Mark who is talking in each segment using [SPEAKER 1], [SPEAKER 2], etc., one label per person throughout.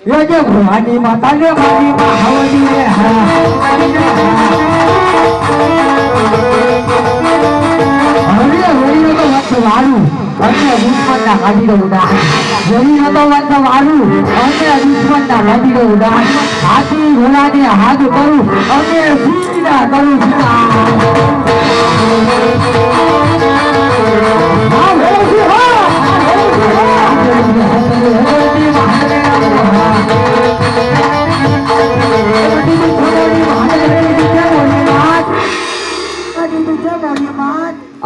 [SPEAKER 1] યોજે ભવાની માતાને મારી મહાવડી રે હા હરિય હરિય તો વચ્ચ વાળું અને દુશ્મનના કાઢી દઉં ઉડાન હરિય તો વચ્ચ વાળું અને દુશ્મનના કાઢી દઉં ઉડાન હાથી ઘોડાને હાથ કરું અને સીધા કરું સીધા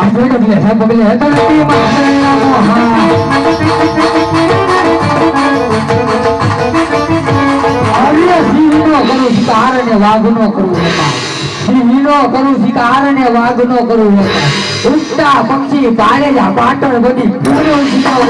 [SPEAKER 1] Asyik dia saya boleh ada nanti mana Arya sihino karu sikarane wagno karu heta sihino karu sikarane wagno karu heta utta pakshi pare ja paton bodi puro sikaw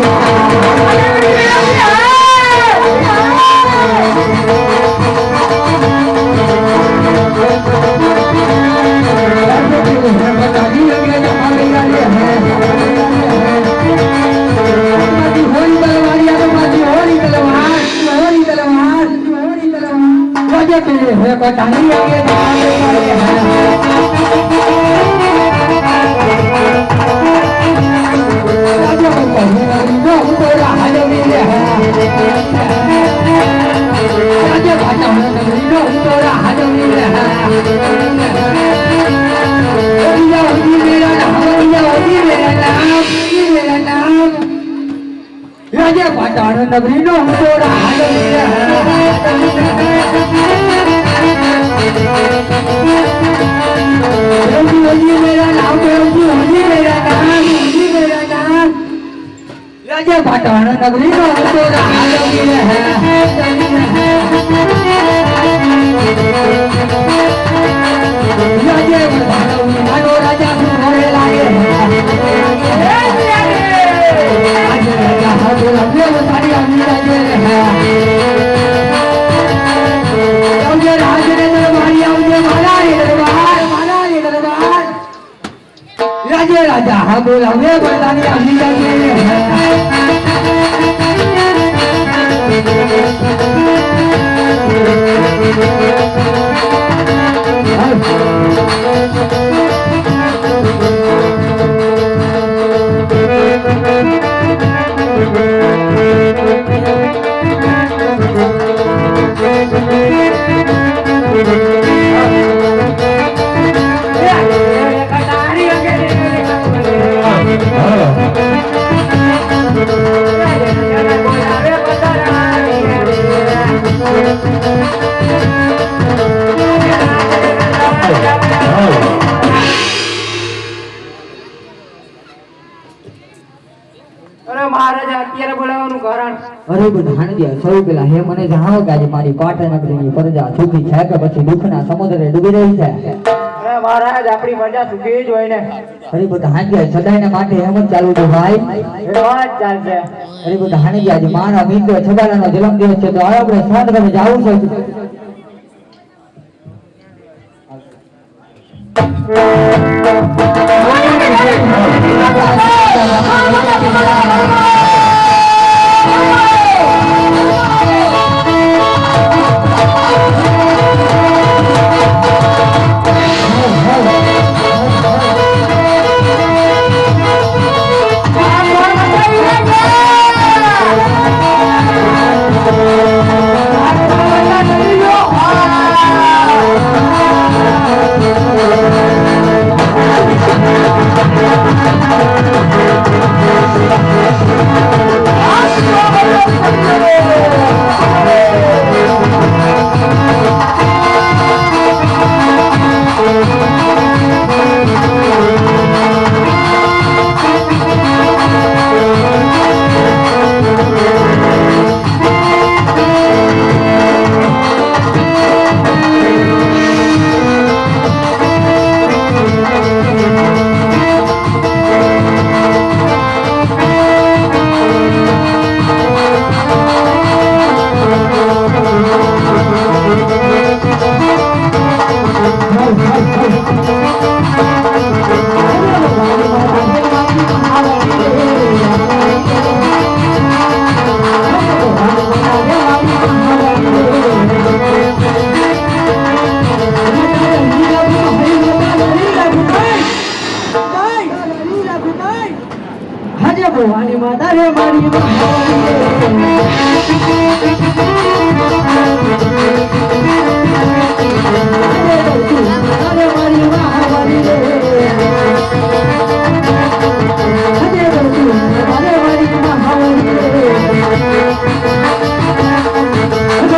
[SPEAKER 1] Raja Patar Nagri no Tora Hoji mera naam hoji mera naam Raja Patar Nagri no Tora Raja Mano Raja Sumore laye Raja Raja Habul Habul Berdani Ahli અરે બધાણ દે સૌ પેલા હે મને જણાવો કે આજે મારી પાટણ નગરીની પ્રજા સુખી છે કે પછી દુઃખના સમુદ્રે ડૂબી રહી છે
[SPEAKER 2] અરે મહારાજ આપણી પ્રજા સુખી જ હોય ને
[SPEAKER 1] અરે બધાણ દે સદાયને માટે એમ જ ચાલુ છે ભાઈ
[SPEAKER 2] એ વાત ચાલશે
[SPEAKER 1] અરે બધાણ દે આજે મારા મિત્ર છબાલાનો જન્મદિવસ છે તો આપણે સાંજ તમે જાવું છે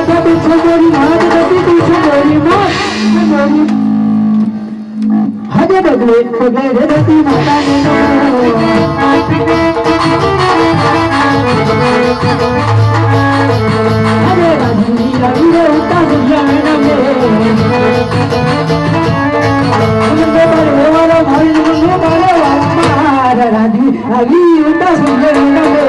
[SPEAKER 1] થતી છોકરી માત થતી તું છોકરી માત છોકરી હજે ડગલે પગે રેતી માતાને હજે રાજી રાજી રે ઉતા જને નમે મુંડે બારે વાળો મારી મુંડે બારે વાળો રાજી રાજી ઉતા જને નમે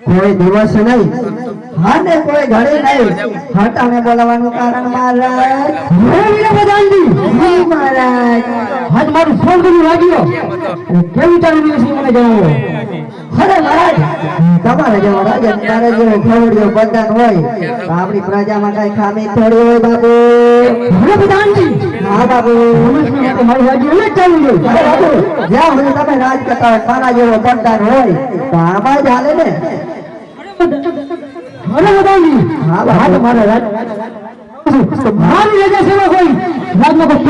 [SPEAKER 1] કોઈ દિવસ નહીં અને કોઈ ઘરે નહીં હટાને બોલાવવાનું કારણ મહારાજ મહારાજ હાથ મારું ફોન કરી લાગ્યો કેવું ચાલુ છે મને જણાવો અરે મહારાજ તમારે જેવો રાજા તારે જેવો ખવડિયો બધાન હોય તો આપણી પ્રજામાં કઈ ખામી થોડી હોય બાબુ અરે પ્રધાનજી હા બાબુ મારી રાજી અલગ ચાલુ છે બાબુ જ્યાં સુધી તમે રાજ કરતા હોય મારા જેવો બધાન હોય તો આમાં જ હાલે ને અરે પ્રધાનજી હા મારા રાજ મારી રજા સેવા હોય રાજમાં કોઈ